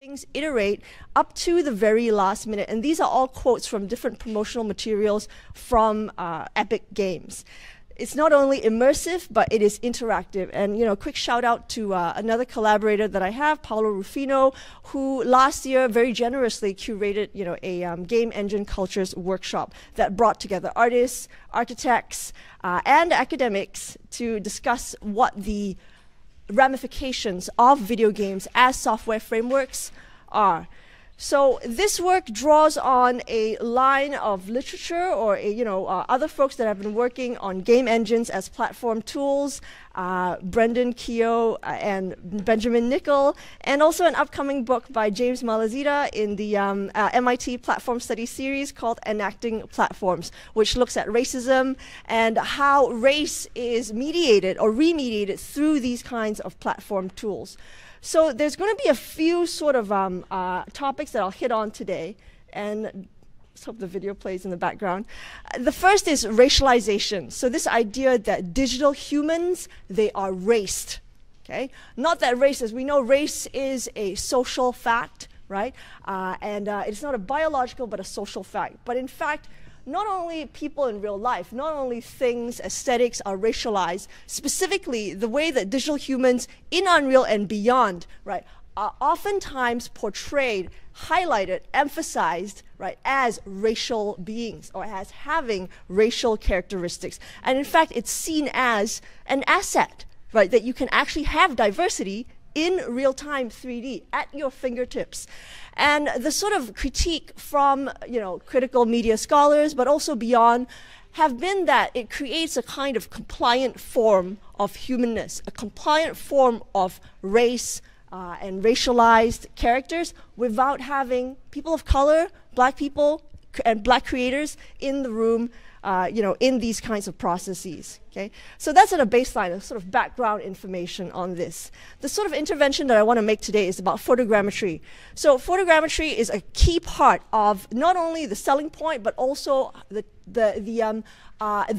things iterate up to the very last minute. And these are all quotes from different promotional materials from Epic Games. It's not only immersive, but it is interactive. And, you know, quick shout out to another collaborator that I have, Paolo Rufino, who last year very generously curated, you know, a game engine cultures workshop that brought together artists, architects, and academics to discuss what the ramifications of video games as software frameworks are. So this work draws on a line of literature or other folks that have been working on game engines as platform tools, Brendan Keogh and Benjamin Nickel, and also an upcoming book by James Malazita in the MIT Platform Studies series called Enacting Platforms, which looks at racism and how race is mediated or remediated through these kinds of platform tools. So there's going to be a few sort of topics that I'll hit on today, and let's hope the video plays in the background. The first is racialization. So this idea that digital humans, they are raced, okay? Not that race, as we know, race is a social fact, right? It's not a biological, but a social fact. But in fact, not only people in real life, not only things, aesthetics are racialized, specifically the way that digital humans in Unreal and beyond, right, are oftentimes portrayed, highlighted, emphasized, right, as racial beings or as having racial characteristics. And in fact, it's seen as an asset, right, that you can actually have diversity in real-time 3D at your fingertips. And the sort of critique from, critical media scholars, but also beyond, have been that it creates a kind of compliant form of humanness, a compliant form of race and racialized characters without having people of color, black people, and black creators in the room, in these kinds of processes, okay? So that's at a baseline, a sort of background information on this. The sort of intervention that I want to make today is about photogrammetry. So photogrammetry is a key part of not only the selling point, but also the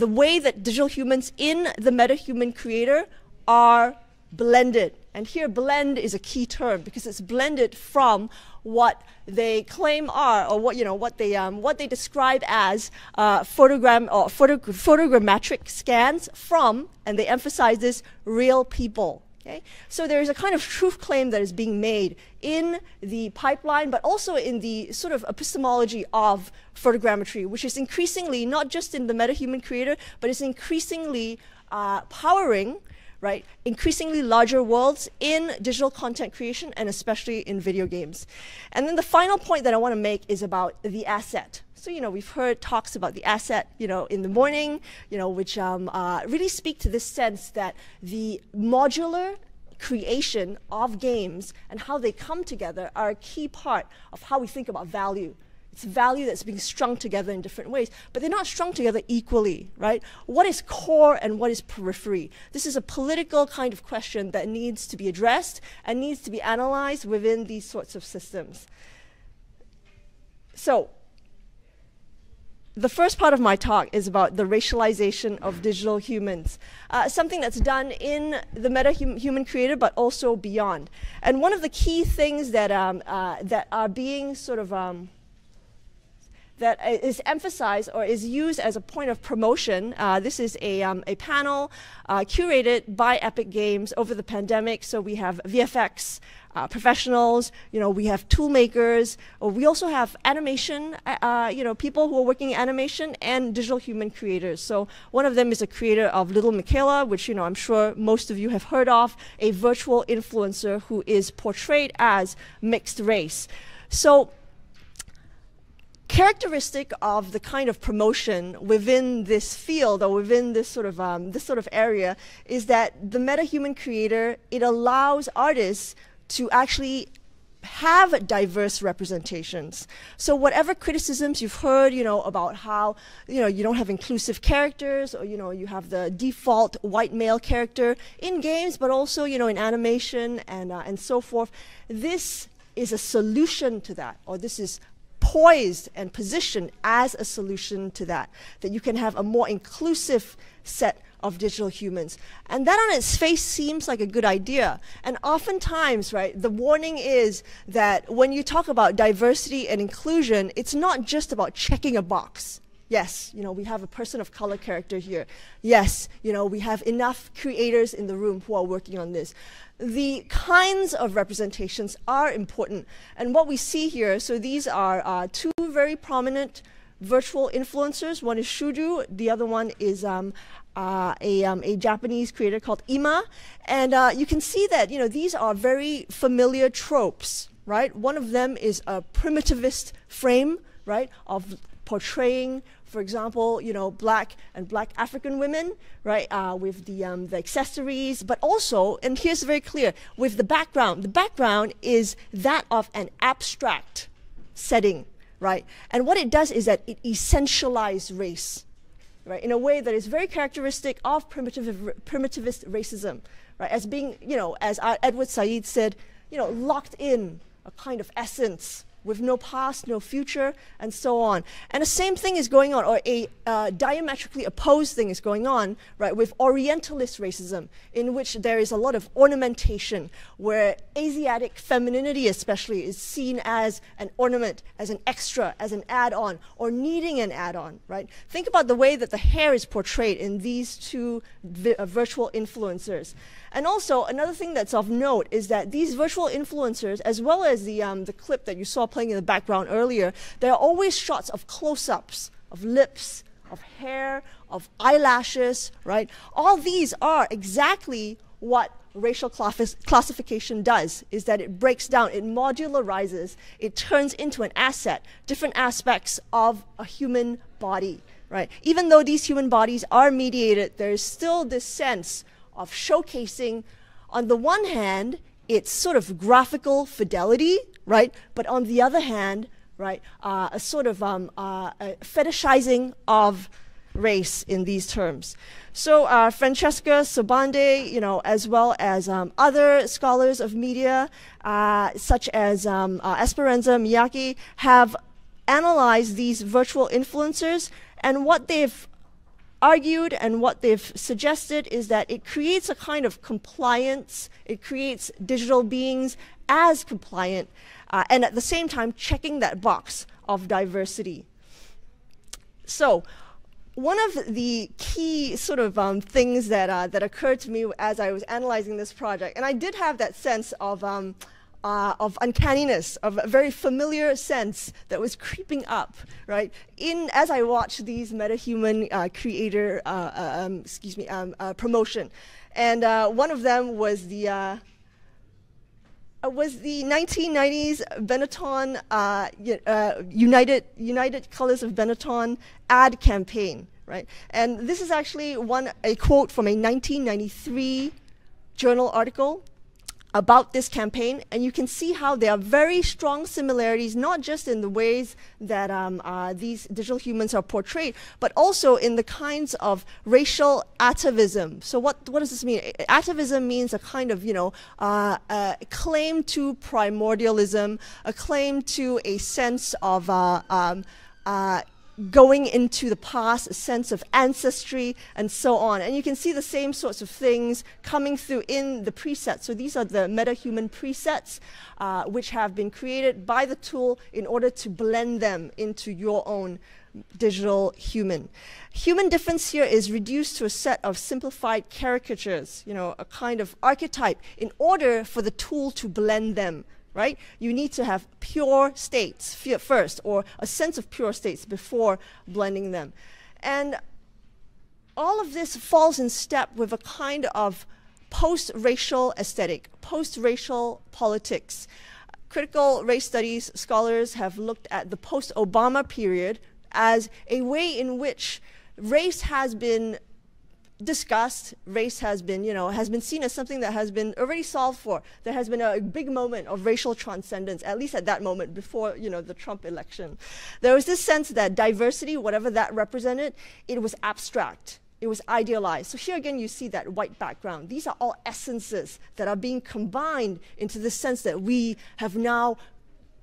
way that digital humans in the meta-human creator are blended. And here, blend is a key term because it's blended from what they claim are, or what they describe as photogrammetric scans from, and they emphasize this, real people. Okay? So there is a kind of truth claim that is being made in the pipeline, but also in the sort of epistemology of photogrammetry, which is increasingly not just in the meta-human creator, but is increasingly powering, right, increasingly larger worlds in digital content creation and especially in video games. And then the final point that I want to make is about the asset. So, we've heard talks about the asset, in the morning, which really speak to this sense that the modular creation of games and how they come together are a key part of how we think about value. It's value that's being strung together in different ways, but they're not strung together equally, right? What is core and what is periphery? This is a political kind of question that needs to be addressed and needs to be analyzed within these sorts of systems. So, the first part of my talk is about the racialization of digital humans, something that's done in the meta-human creator, but also beyond. And one of the key things that are being sort of that is emphasized or is used as a point of promotion. This is a panel curated by Epic Games over the pandemic. So we have VFX professionals, we have tool makers, we also have animation, people who are working in animation and digital human creators. So one of them is a creator of Little Michaela, which I'm sure most of you have heard of, a virtual influencer who is portrayed as mixed race. So characteristic of the kind of promotion within this field or within this sort of area is that the meta-human creator, it allows artists to actually have diverse representations. So whatever criticisms you've heard, about how, you don't have inclusive characters, or, you have the default white male character in games, but also, in animation and so forth, this is a solution to that, or this is poised and positioned as a solution to that, that you can have a more inclusive set of digital humans. And that on its face seems like a good idea. And oftentimes, right, the warning is that when you talk about diversity and inclusion, it's not just about checking a box. Yes, we have a person of color character here. Yes, we have enough creators in the room who are working on this. The kinds of representations are important. And what we see here, so these are two very prominent virtual influencers. One is Shuju, the other one is a Japanese creator called Ima. And you can see that, these are very familiar tropes, right? One of them is a primitivist frame, right, of portraying, for example, black and black African women, right, with the accessories, but also, and here's very clear, with the background. The background is that of an abstract setting, right? And what it does is that it essentializes race, right, in a way that is very characteristic of primitivist racism, right, as being, as Edward Said said, locked in a kind of essence with no past, no future, and so on. And the same thing is going on, or a diametrically opposed thing is going on, right, with Orientalist racism, in which there is a lot of ornamentation, where Asiatic femininity especially is seen as an ornament, as an extra, as an add-on, or needing an add-on, right? Think about the way that the hair is portrayed in these two virtual influencers. And also, another thing that's of note is that these virtual influencers, as well as the clip that you saw playing in the background earlier, there are always shots of close-ups, of lips, of hair, of eyelashes, right? All these are exactly what racial classification does, is that it breaks down, it modularizes, it turns into an asset, different aspects of a human body, right? Even though these human bodies are mediated, there is still this sense of showcasing, on the one hand, its sort of graphical fidelity, right? But on the other hand, right, a sort of a fetishizing of race in these terms. So Francesca Sobande, as well as other scholars of media, such as Esperanza Miyake, have analyzed these virtual influencers, and what they've argued and what they've suggested is that it creates a kind of compliance. It creates digital beings as compliant, and at the same time checking that box of diversity. So one of the key sort of things that occurred to me as I was analyzing this project, and I did have that sense of uncanniness, of a very familiar sense that was creeping up, right? As I watched these MetaHuman creator, promotion, and one of them was the 1990s Benetton United Colors of Benetton ad campaign, right? And this is actually a quote from a 1993 journal article about this campaign, and you can see how there are very strong similarities, not just in the ways that these digital humans are portrayed, but also in the kinds of racial atavism. So what does this mean? Atavism means a kind of, a claim to primordialism, a claim to a sense of going into the past, a sense of ancestry, and so on. And you can see the same sorts of things coming through in the presets. So these are the MetaHuman presets, which have been created by the tool in order to blend them into your own digital human. Human difference here is reduced to a set of simplified caricatures, a kind of archetype, in order for the tool to blend them. Right? You need to have pure states first, or a sense of pure states before blending them. And all of this falls in step with a kind of post-racial aesthetic, post-racial politics. Critical race studies scholars have looked at the post-Obama period as a way in which race has been discussed, race has been, has been seen as something that has been already solved for. There has been a big moment of racial transcendence, at least at that moment before, the Trump election. There was this sense that diversity, whatever that represented, it was abstract. It was idealized. So here again, you see that white background. These are all essences that are being combined into the sense that we have now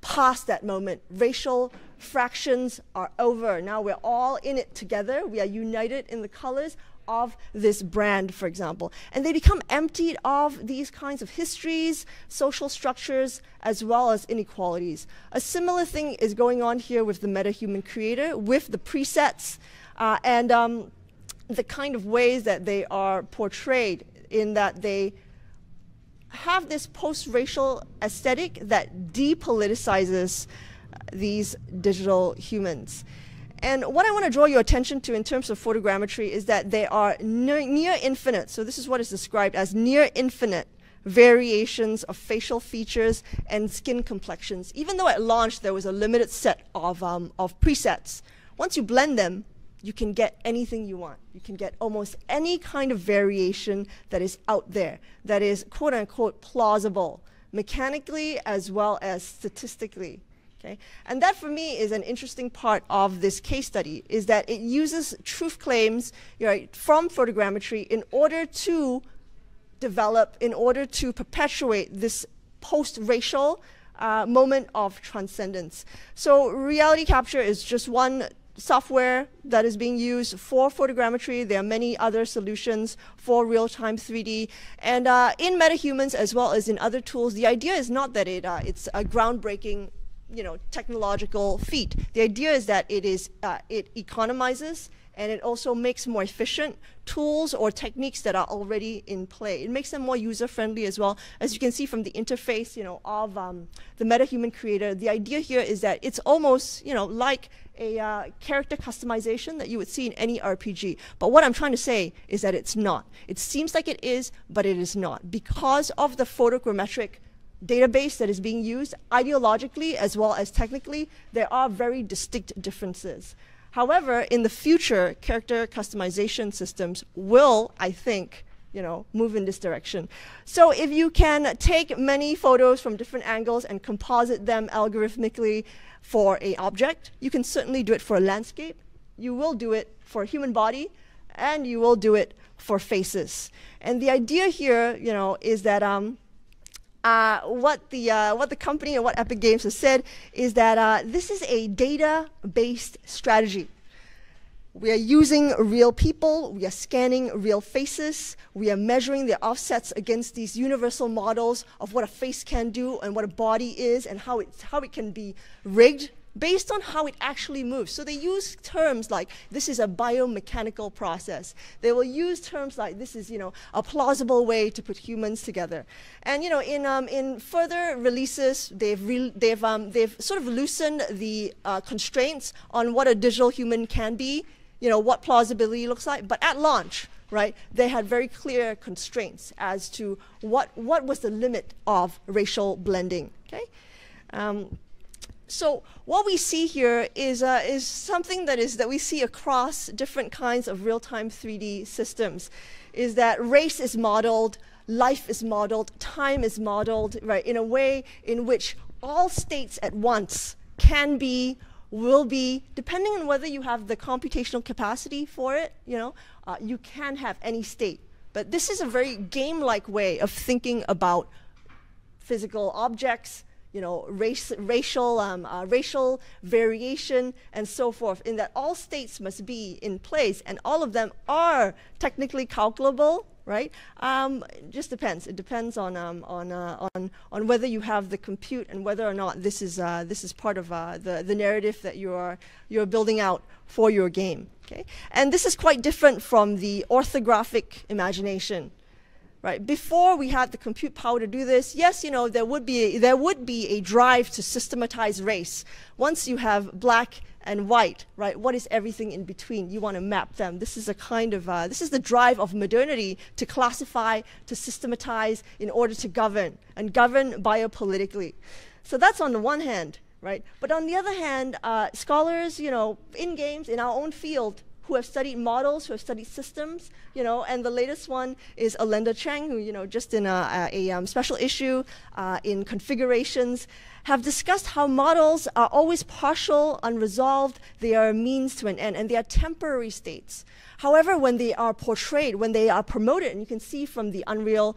passed that moment. Racial fractions are over. Now we're all in it together. We are united in the colors. of this brand, for example. And they become emptied of these kinds of histories, social structures, as well as inequalities. A similar thing is going on here with the meta-human creator, with the presets, and the kind of ways that they are portrayed, in that they have this post-racial aesthetic that depoliticizes these digital humans. And what I want to draw your attention to in terms of photogrammetry is that they are near infinite. So this is what is described as near infinite variations of facial features and skin complexions. Even though at launch there was a limited set of presets, once you blend them, you can get anything you want. You can get almost any kind of variation that is out there, that is quote unquote plausible, mechanically as well as statistically. Okay? And that for me is an interesting part of this case study, is that it uses truth claims, right, from photogrammetry in order to develop, in order to perpetuate this post-racial moment of transcendence. So reality capture is just one software that is being used for photogrammetry. There are many other solutions for real-time 3D. And in MetaHumans, as well as in other tools, the idea is not that it's a groundbreaking, technological feat. The idea is that it economizes, and it also makes more efficient tools or techniques that are already in play. It makes them more user-friendly as well. As you can see from the interface, of the MetaHuman creator, the idea here is that it's almost, like a character customization that you would see in any RPG. But what I'm trying to say is that it's not. It seems like it is, but it is not. Because of the photogrammetric database that is being used, ideologically as well as technically, there are very distinct differences. However, in the future, character customization systems will, I think, move in this direction. So if you can take many photos from different angles and composite them algorithmically for an object, you can certainly do it for a landscape. You will do it for a human body, and you will do it for faces. And the idea here, is that what the company and what Epic Games has said is that this is a data-based strategy. We are using real people, we are scanning real faces, we are measuring the offsets against these universal models of what a face can do and what a body is and how it can be rigged based on how it actually moves. So they use terms like, this is a biomechanical process. They will use terms like, this is, a plausible way to put humans together. And, in further releases, they've sort of loosened the constraints on what a digital human can be, what plausibility looks like. But at launch, right, they had very clear constraints as to what was the limit of racial blending. Okay. So what we see here is something that we see across different kinds of real-time 3D systems, is that race is modeled, life is modeled, time is modeled, right, in a way in which all states at once can be, will be, depending on whether you have the computational capacity for it, you can have any state. But this is a very game-like way of thinking about physical objects, racial variation, and so forth, in that all states must be in place, and all of them are technically calculable, right? It just depends. It depends on whether you have the compute and whether or not this is part of the narrative that you're building out for your game. Okay, and this is quite different from the orthographic imagination. Right. Before we had the compute power to do this, yes, there would be a drive to systematize race. Once you have black and white, right, what is everything in between? You want to map them. This is a kind of this is the drive of modernity, to classify, to systematize in order to govern, and govern biopolitically. So that's on the one hand, right? But on the other hand, scholars, in games, in our own field, who have studied models, who have studied systems, and the latest one is Aleena Cheng, who, just in a special issue in configurations, have discussed how models are always partial, unresolved, they are a means to an end, and they are temporary states. However, when they are portrayed, when they are promoted, and you can see from the Unreal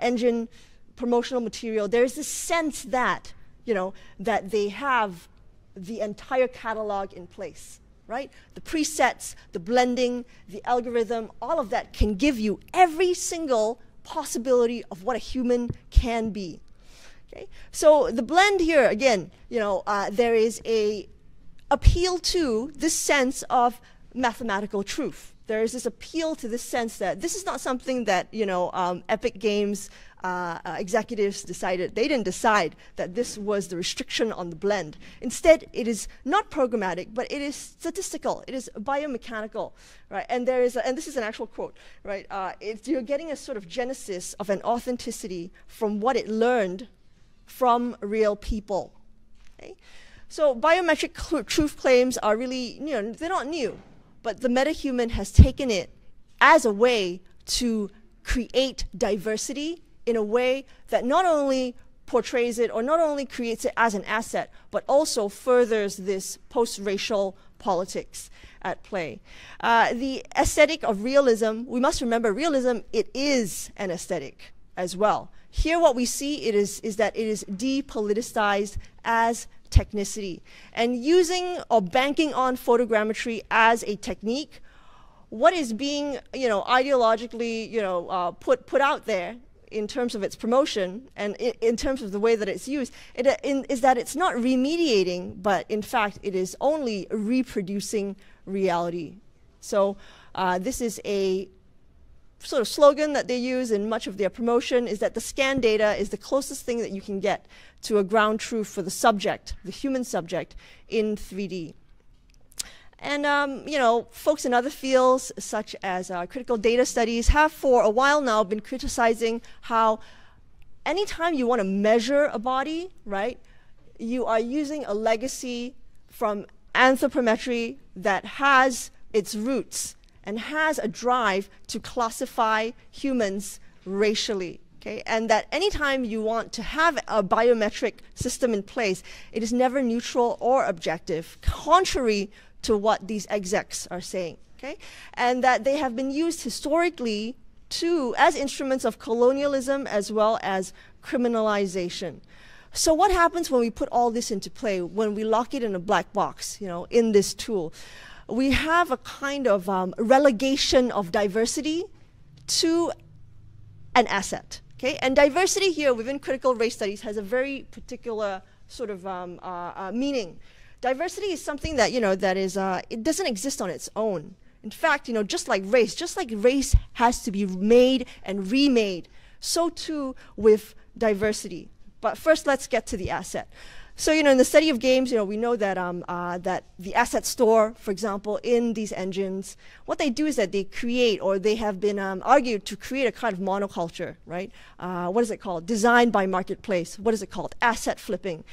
Engine promotional material, there is this sense that, that they have the entire catalog in place. right? The presets, the blending, the algorithm, all of that can give you every single possibility of what a human can be. Okay? So the blend here, again, there is a appeal to this sense of mathematical truth. There is this appeal to this sense that this is not something that Epic Games executives decided. They didn't decide that this was the restriction on the blend. Instead, it is not programmatic, but it is statistical. It is biomechanical, right? And there is, and this is an actual quote, right? You're getting a sort of genesis of an authenticity from what it learned from real people. Okay? So biometric truth claims are really, they're not new, but the metahuman has taken it as a way to create diversity in a way that not only portrays it or not only creates it as an asset, but also furthers this post-racial politics at play. The aesthetic of realism, we must remember realism, it is an aesthetic as well. Here what we see is that it is depoliticized as technicity. And using or banking on photogrammetry as a technique, what is being ideologically put out there in terms of its promotion and in terms of the way that it's used, is that it's not remediating, but in fact it is only reproducing reality. So this is a sort of slogan that they use in much of their promotion, is that the scan data is the closest thing that you can get to a ground truth for the subject, the human subject, in 3D. And folks in other fields, such as critical data studies, have for a while now been criticizing how anytime you want to measure a body, right, you are using a legacy from anthropometry that has its roots and has a drive to classify humans racially. Okay? And that anytime you want to have a biometric system in place, it is never neutral or objective, contrary to what these execs are saying. Okay? And that they have been used historically as instruments of colonialism as well as criminalization. So what happens when we put all this into play, when we lock it in a black box, in this tool? We have a kind of relegation of diversity to an asset. Okay? And diversity here within critical race studies has a very particular sort of meaning. Diversity is something that, that is, it doesn't exist on its own. In fact, just like race has to be made and remade, so too with diversity. But first, let's get to the asset. So, in the study of games, we know that that the asset store, for example, in these engines, what they do is that they create, or they have been argued to create a kind of monoculture, right? What is it called? Design by marketplace. What is it called? Asset flipping.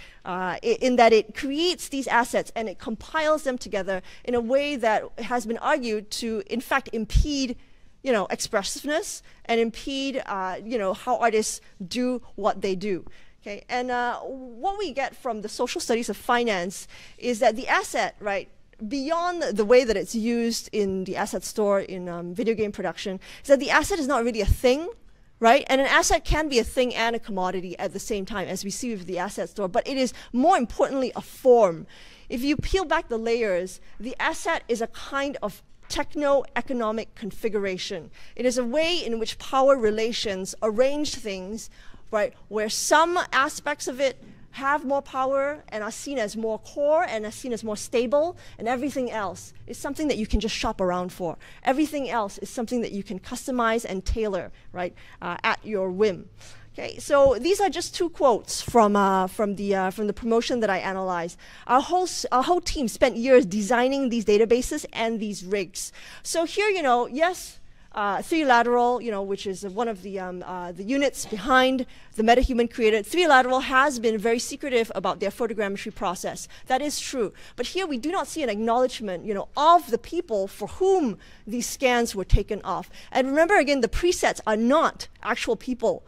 In that it creates these assets and it compiles them together in a way that has been argued to, in fact, impede expressiveness and impede how artists do what they do. Okay, and what we get from the social studies of finance is that the asset, right, beyond the way that it's used in the asset store in video game production, is that the asset is not really a thing, right? And an asset can be a thing and a commodity at the same time, as we see with the asset store, but it is more importantly a form. If you peel back the layers, the asset is a kind of techno-economic configuration. It is a way in which power relations arrange things, right, where some aspects of it have more power and are seen as more core and are seen as more stable, and everything else is something that you can just shop around for. Everything else is something that you can customize and tailor, right, at your whim. Okay, so these are just two quotes from the promotion that I analyzed. Our whole team spent years designing these databases and these rigs. So here, yes, 3Lateral, which is one of the units behind the MetaHuman created. 3Lateral has been very secretive about their photogrammetry process. That is true. But here we do not see an acknowledgement, of the people for whom these scans were taken off. And remember again, the presets are not actual people.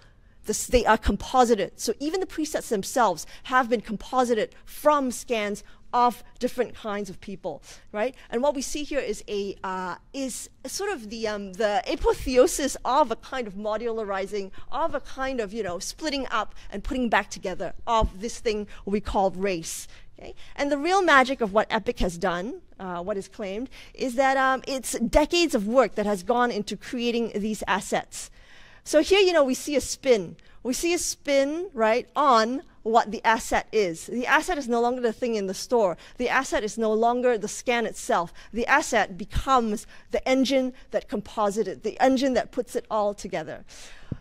They are composited. So even the presets themselves have been composited from scans of different kinds of people, right? And what we see here is is sort of the apotheosis of a kind of modularizing, of a kind of, you know, splitting up and putting back together of this thing we call race. Okay? And the real magic of what Epic has done, what is claimed, is that it's decades of work that has gone into creating these assets. So here, you know, we see a spin. We see a spin, right, on what the asset is. The asset is no longer the thing in the store. The asset is no longer the scan itself. The asset becomes the engine that composited it, the engine that puts it all together.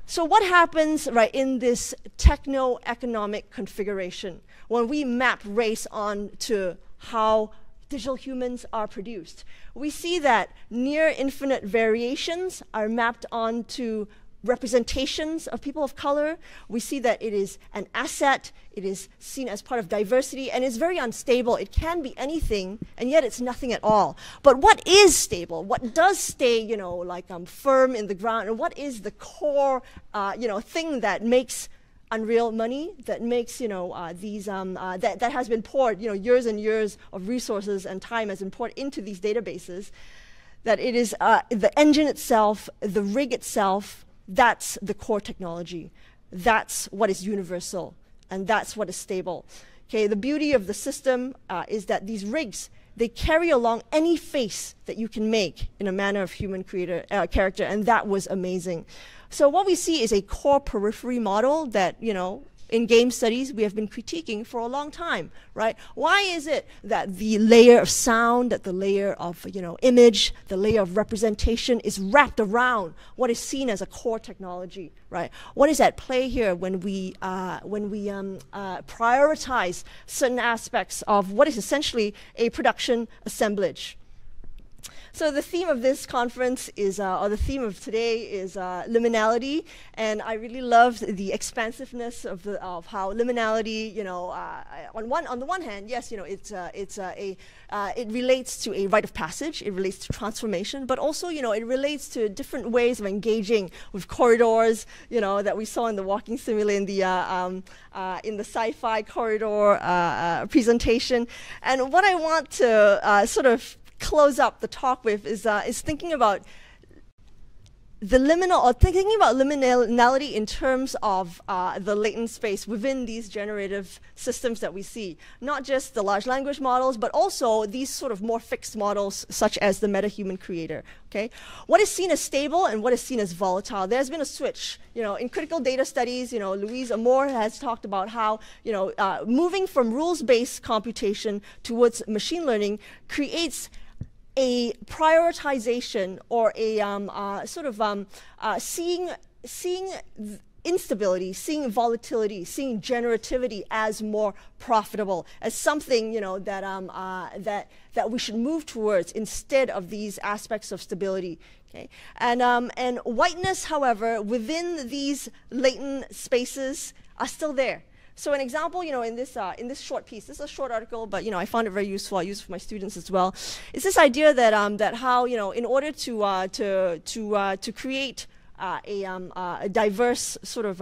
So what happens, right, in this techno-economic configuration when we map race onto how digital humans are produced? We see that near infinite variations are mapped onto representations of people of color. We see that it is an asset, it is seen as part of diversity, and it's very unstable. It can be anything, and yet it's nothing at all. But what is stable? What does stay, you know, like firm in the ground? And what is the core, you know, thing that makes Unreal money, that makes, you know, that has been poured, you know, years and years of resources and time has been poured into these databases? That it is the engine itself, the rig itself. That's the core technology. That's what is universal, and that's what is stable. Okay, the beauty of the system is that these rigs, they carry along any face that you can make in a manner of human character, and that was amazing. So what we see is a core periphery model that, you know, in game studies, we have been critiquing for a long time, right? Why is it that the layer of sound, that the layer of, you know, image, the layer of representation is wrapped around what is seen as a core technology, right? What is at play here when we prioritize certain aspects of what is essentially a production assemblage? So the theme of this conference is, or the theme of today is liminality, and I really loved the expansiveness of how liminality, you know, on the one hand, yes, you know, it relates to a rite of passage, it relates to transformation, but also, you know, it relates to different ways of engaging with corridors, you know, that we saw in the walking simulator, in the sci-fi corridor presentation. And what I want to sort of close up the talk with is thinking about the liminal, or thinking about liminality in terms of the latent space within these generative systems that we see. Not just the large language models, but also these sort of more fixed models, such as the meta-human creator. Okay, what is seen as stable and what is seen as volatile? There's been a switch. You know, in critical data studies, you know, Louise Amour has talked about how, you know, moving from rules-based computation towards machine learning creates a prioritization, or a sort of seeing instability, seeing volatility, seeing generativity as more profitable, as something, you know, that that we should move towards instead of these aspects of stability. Okay, and whiteness, however, within these latent spaces are still there. So an example, you know, in this short piece, this is a short article, but, you know, I found it very useful. I use it for my students as well. It's this idea that that how, you know, in order to create a diverse sort of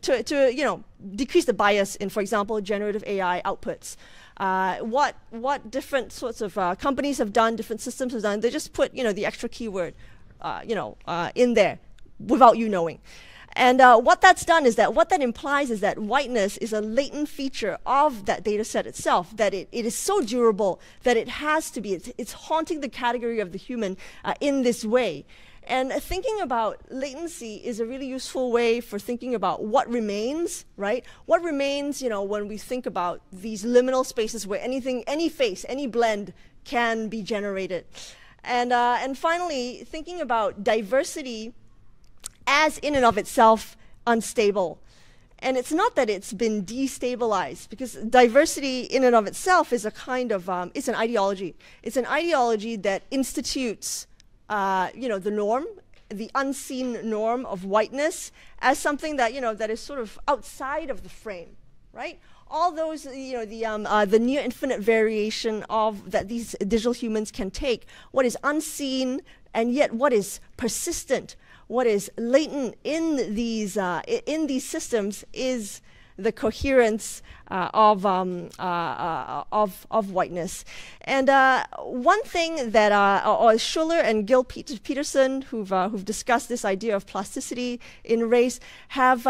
to you know, decrease the bias in, for example, generative AI outputs. What different sorts of companies have done, different systems have done. They just put, you know, the extra keyword, you know, in there without you knowing. And what that's done is that, what that implies is that whiteness is a latent feature of that data set itself, that it is so durable that it has to be, it's haunting the category of the human in this way. And thinking about latency is a really useful way for thinking about what remains, right? What remains, you know, when we think about these liminal spaces where anything, any face, any blend can be generated. And finally, thinking about diversity as in and of itself unstable. And it's not that it's been destabilized, because diversity in and of itself is a kind of, it's an ideology. It's an ideology that institutes, you know, the norm, the unseen norm of whiteness as something that, you know, that is sort of outside of the frame, right? All those, you know, the near infinite variation of that these digital humans can take, what is unseen and yet what is persistent, what is latent in these systems is the coherence of whiteness. And one thing that Schuller and Gil Peterson, who've discussed this idea of plasticity in race, have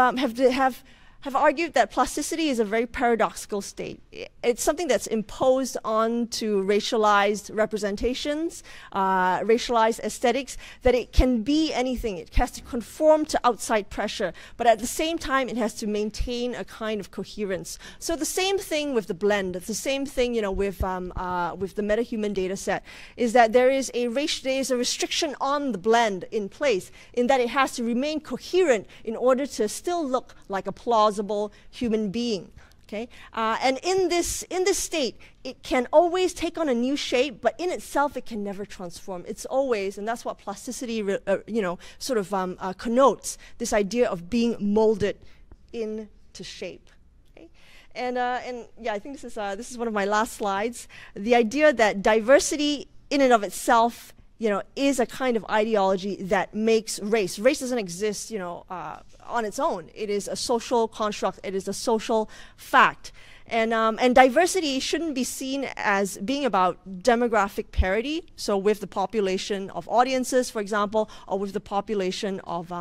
argued that plasticity is a very paradoxical state. It's something that's imposed onto racialized representations, racialized aesthetics, that it can be anything. It has to conform to outside pressure, but at the same time, it has to maintain a kind of coherence. So the same thing with the blend, the same thing, with the metahuman data set, is that there is a restriction on the blend in place, in that it has to remain coherent in order to still look like a plausible human being. Okay, and in this state, it can always take on a new shape, but in itself, it can never transform. It's always, and that's what plasticity, connotes, this idea of being molded into shape. Okay? And yeah, I think this is one of my last slides. The idea that diversity, in and of itself, is a kind of ideology that makes race. Race doesn't exist, on its own. It is a social construct. It is a social fact. And diversity shouldn't be seen as being about demographic parity. So with the population of audiences, for example, or with the population of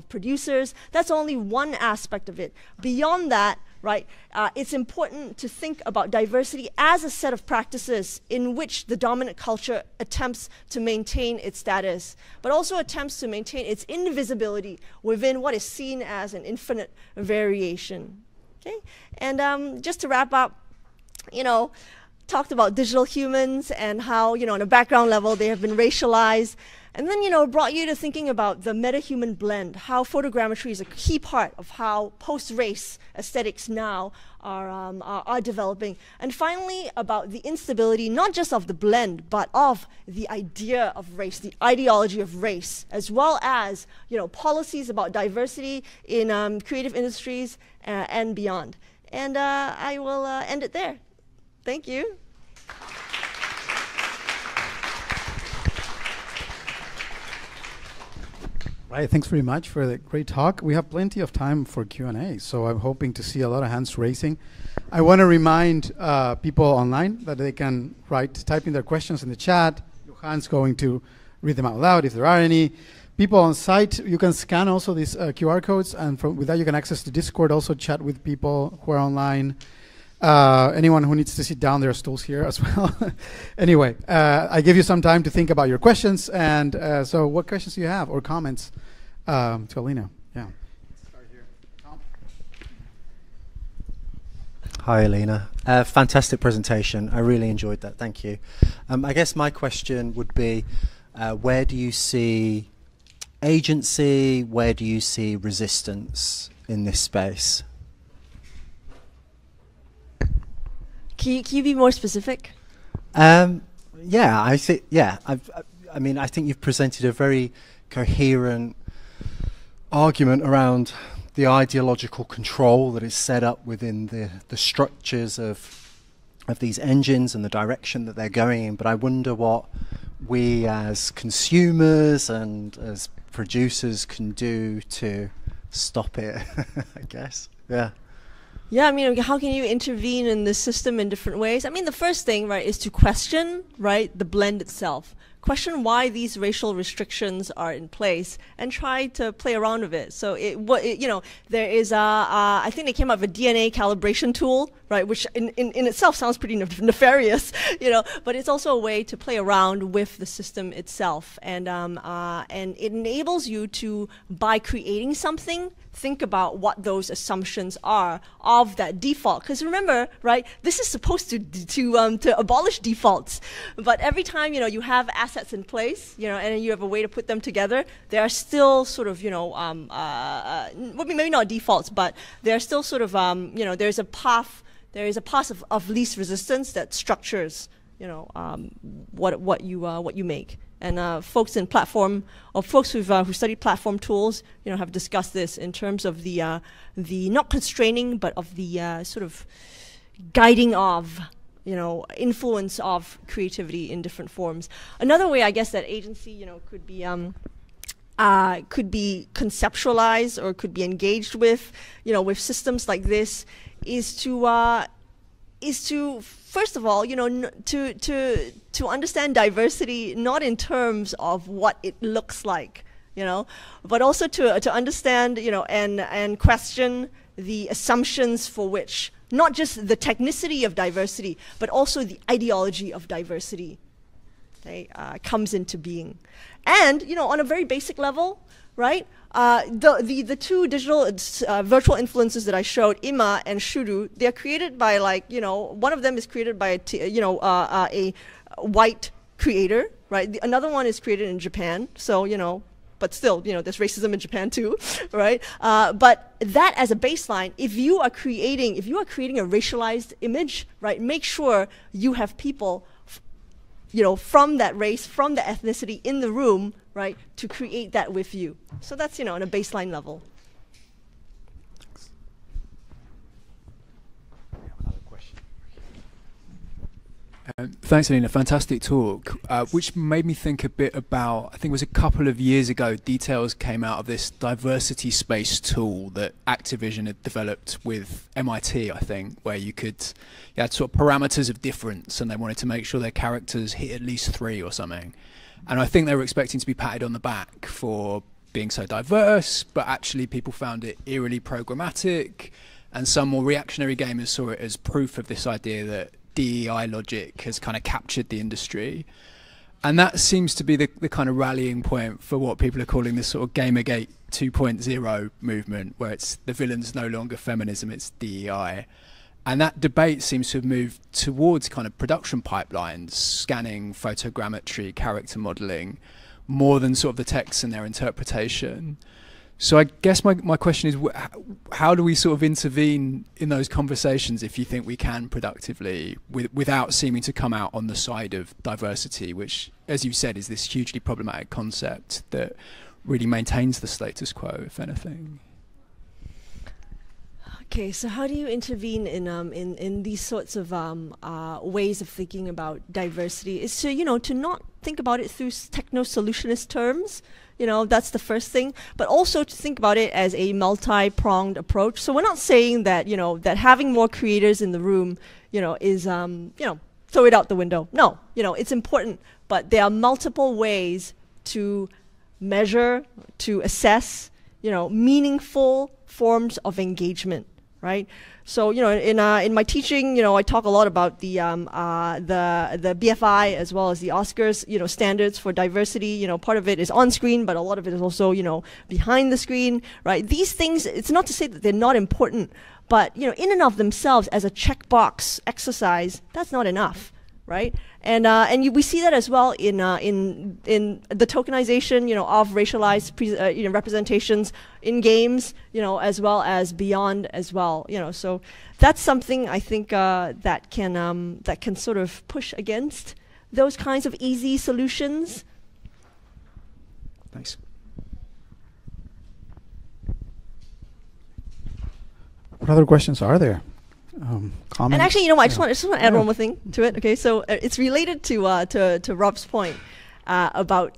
producers, that's only one aspect of it. Beyond that, right, it's important to think about diversity as a set of practices in which the dominant culture attempts to maintain its status, but also attempts to maintain its invisibility within what is seen as an infinite variation. Okay, and just to wrap up, talked about digital humans and how, on a background level, they have been racialized. And then, brought you to thinking about the meta-human blend, how photogrammetry is a key part of how post-race aesthetics now are developing. And finally, about the instability, not just of the blend, but of the idea of race, the ideology of race, as well as, policies about diversity in creative industries and beyond. And I will end it there. Thank you. Right, thanks very much for the great talk. We have plenty of time for Q&A, so I'm hoping to see a lot of hands raising. I want to remind people online that they can type in their questions in the chat. Johan's going to read them out loud if there are any. People on site, you can scan also these QR codes, and with that you can access the Discord, also chat with people who are online. Anyone who needs to sit down, there are stools here as well. Anyway, I give you some time to think about your questions. And so what questions do you have or comments to Aleena? Yeah. Start here. Tom. Hi, Aleena. Fantastic presentation. I really enjoyed that. Thank you. I guess my question would be, where do you see agency? Where do you see resistance in this space? Can you be more specific? Yeah, I think. Yeah, I mean, I think you've presented a very coherent argument around the ideological control that is set up within the structures of these engines and the direction that they're going in. But I wonder what we as consumers and as producers can do to stop it. I guess. Yeah. Yeah, I mean, how can you intervene in the system in different ways? I mean, the first thing, right, is to question, right, the blend itself. Question why these racial restrictions are in place and try to play around with it. So, there is I think they came up with a DNA calibration tool, right, which in itself sounds pretty nefarious, but it's also a way to play around with the system itself. And it enables you to, by creating something, think about what those assumptions are of that default. Because remember, right, this is supposed to abolish defaults. But every time, you have assets in place, and you have a way to put them together, there are still sort of, maybe not defaults, but there are still sort of, there's a path of least resistance that structures, what you make. And folks in platform, or folks who studied platform tools, have discussed this in terms of the not constraining, but of the sort of guiding of, influence of creativity in different forms. Another way, I guess, that agency, could be could be conceptualized or could be engaged with, with systems like this, is to first of all, to understand diversity not in terms of what it looks like, but also to understand, and question the assumptions for which not just the technicity of diversity, but also the ideology of diversity, okay, comes into being. And, on a very basic level, right, the two digital virtual influences that I showed, Ima and Shuru, they're created by, like, one of them is created by a white creator, right? Another one is created in Japan, so, but still, there's racism in Japan too, right? But that as a baseline, if you are creating a racialized image, right, make sure you have people, from that race, from the ethnicity in the room, right, to create that with you. So that's, on a baseline level. Thanks, Aleena. Fantastic talk, which made me think a bit about, I think it was a couple of years ago, details came out of this diversity space tool that Activision had developed with MIT, I think, where you had sort of parameters of difference, and they wanted to make sure their characters hit at least 3 or something. And I think they were expecting to be patted on the back for being so diverse, but actually people found it eerily programmatic, and some more reactionary gamers saw it as proof of this idea that DEI logic has kind of captured the industry. And that seems to be the kind of rallying point for what people are calling this sort of Gamergate 2.0 movement, where it's the villain's no longer feminism, it's DEI. And that debate seems to have moved towards kind of production pipelines, scanning, photogrammetry, character modeling, more than sort of the texts and their interpretation. So I guess my question is, how do we sort of intervene in those conversations if you think we can productively, without seeming to come out on the side of diversity, which, as you said, is this hugely problematic concept that really maintains the status quo, if anything? Okay, so how do you intervene in these sorts of ways of thinking about diversity? Is to not think about it through techno-solutionist terms. That's the first thing, but also to think about it as a multi-pronged approach. So we're not saying that, that having more creators in the room, is, throw it out the window. No, it's important, but there are multiple ways to measure, to assess, meaningful forms of engagement, right? So, in my teaching, I talk a lot about the BFI as well as the Oscars, standards for diversity. Part of it is on screen, but a lot of it is also, behind the screen, right? These things, it's not to say that they're not important, but, in and of themselves as a checkbox exercise, that's not enough, right? And we see that as well in the tokenization, of racialized representations in games, as well as beyond as well, So that's something I think that can sort of push against those kinds of easy solutions. Thanks. What other questions are there? Comments? And actually, I just want to add one more thing to it. Okay, so it's related to Rob's point about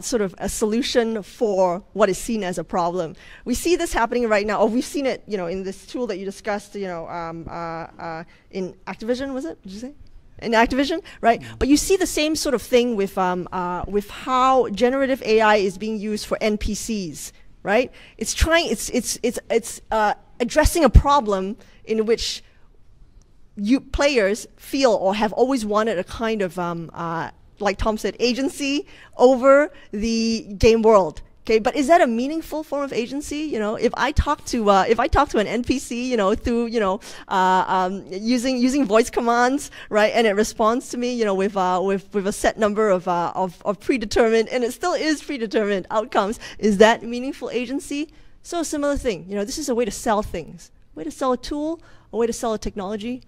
sort of a solution for what is seen as a problem. We see this happening right now, or we've seen it, in this tool that you discussed, in Activision, was it? Did you say? In Activision, right? But you see the same sort of thing with how generative AI is being used for NPCs, right? It's addressing a problem in which players feel or have always wanted a kind of, like Tom said, agency over the game world. Okay, but is that a meaningful form of agency? If I talk to an NPC, through using voice commands, right, and it responds to me, with a set number of predetermined, and it still is predetermined outcomes, is that meaningful agency? So a similar thing. This is a way to sell things, a way to sell a tool, a way to sell a technology.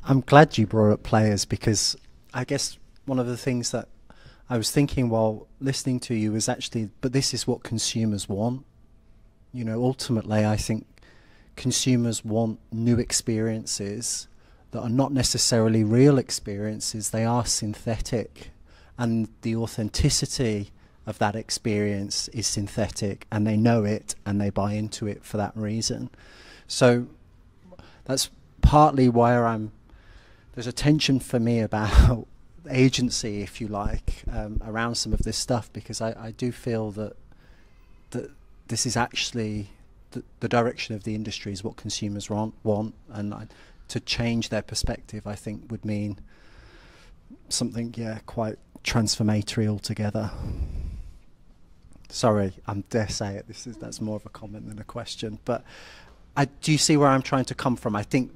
I'm glad you brought up players, because I guess one of the things that I was thinking while listening to you is actually, but this is what consumers want. Ultimately, I think consumers want new experiences that are not necessarily real experiences, they are synthetic, and the authenticity of that experience is synthetic, and they know it and they buy into it for that reason. So that's partly where there's a tension for me about agency, if you like, around some of this stuff, because I do feel that this is actually the direction of the industry, is what consumers want, and to change their perspective, I think, would mean something, quite transformatory altogether. Sorry, I dare say it. That's more of a comment than a question. But do you see where I'm trying to come from? I think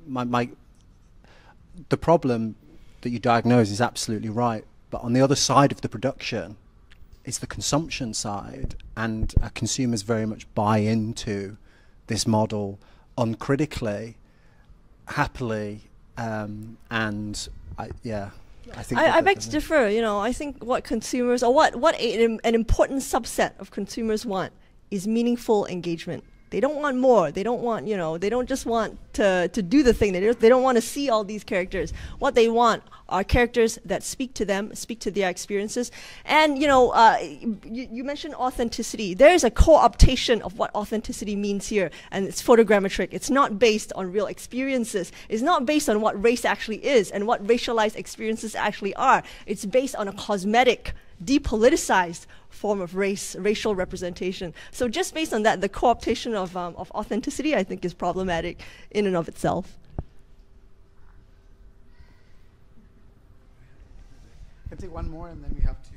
the problem that you diagnose is absolutely right. But on the other side of the production is the consumption side, and consumers very much buy into this model uncritically, happily, and I think I beg to differ. I think what consumers, or what an important subset of consumers want, is meaningful engagement. They don't want more. They don't want, they don't just want to do the thing. They don't want to see all these characters. What they want are characters that speak to them, speak to their experiences. And, you mentioned authenticity. There is a co-optation of what authenticity means here, and it's photogrammetric. It's not based on real experiences. It's not based on what race actually is and what racialized experiences actually are. It's based on a cosmetic, depoliticized form of racial representation. So just based on that, the co-optation of authenticity, I think, is problematic in and of itself. I can take one more, and then we have to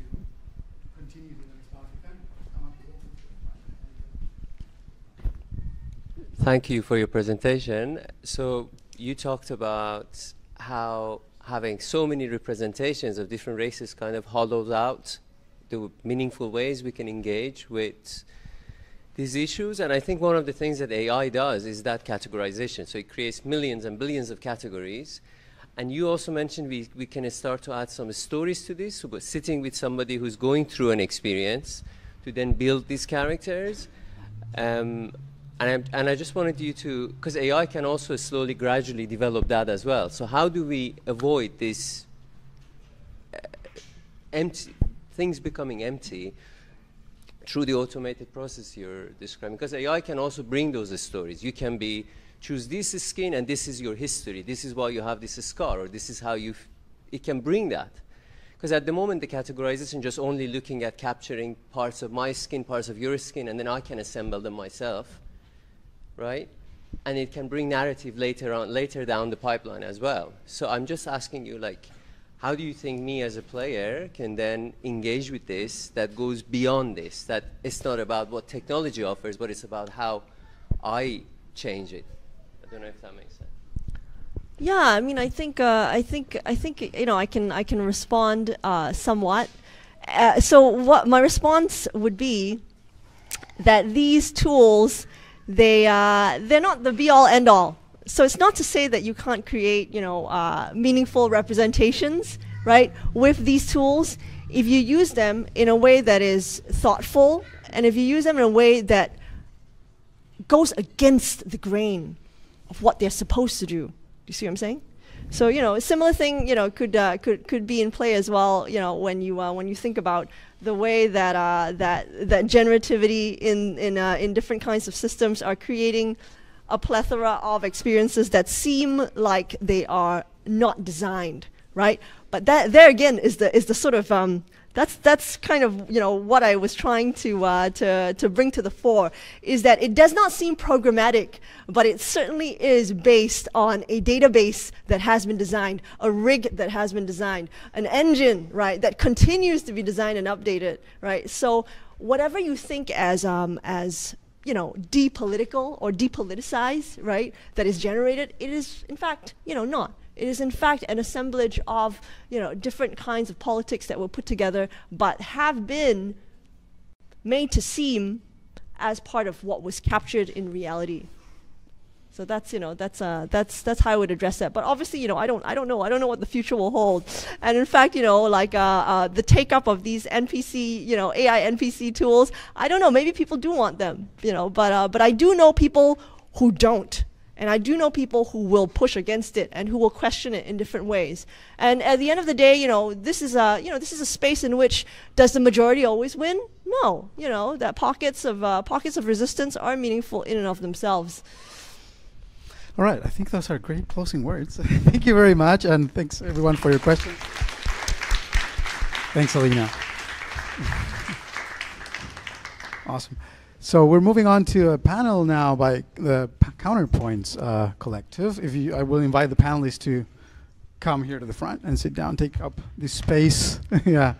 continue to the next topic. Thank you for your presentation. So you talked about how having so many representations of different races kind of hollows out the meaningful ways we can engage with these issues. And I think one of the things that AI does is that categorization. So it creates millions and billions of categories. And you also mentioned we can start to add some stories to this, so sitting with somebody who's going through an experience to then build these characters. And I just wanted you to, because AI can also slowly, gradually develop that as well. So how do we avoid this empty, things becoming empty through the automated process you're describing? Because AI can also bring those stories. You can choose this skin and this is your history. This is why you have this scar, or this is how it can bring that. Because at the moment, the categorization just only looking at capturing parts of my skin, parts of your skin, and then I can assemble them myself. Right? And it can bring narrative later down the pipeline as well. So I'm just asking you, how do you think me as a player can then engage with this that goes beyond this? That it's not about what technology offers, but it's about how I change it. I don't know if that makes sense. Yeah, I mean, I think I can respond somewhat. So what my response would be that these tools, they're not the be-all, end-all. So it's not to say that you can't create, meaningful representations, right, with these tools if you use them in a way that is thoughtful, and if you use them in a way that goes against the grain of what they're supposed to do. Do you see what I'm saying? So, a similar thing, could be in play as well, when you think about the way that that generativity in different kinds of systems are creating a plethora of experiences that seem like they are not designed, right? But that there again is the sort of that's kind of what I was trying to bring to the fore, is that it does not seem programmatic, but it certainly is based on a database that has been designed, a rig that has been designed, an engine, right, that continues to be designed and updated, right? So whatever you think as depolitical or depoliticized, right, that is generated, it is in fact not. It is in fact an assemblage of different kinds of politics that were put together, but have been made to seem as part of what was captured in reality. So that's that's how I would address that. But obviously, I don't know what the future will hold. And in fact, the take up of these NPC, AI NPC tools, I don't know. Maybe people do want them, but I do know people who don't. And I do know people who will push against it and who will question it in different ways. And at the end of the day, this is a space in which does the majority always win? No. That pockets of resistance are meaningful in and of themselves. All right, I think those are great closing words. Thank you very much, and thanks everyone for your questions. Thanks, Aleena. Awesome. So we're moving on to a panel now by the Counterpoints collective. I will invite the panelists to come here to the front and sit down, take up this space. Yeah.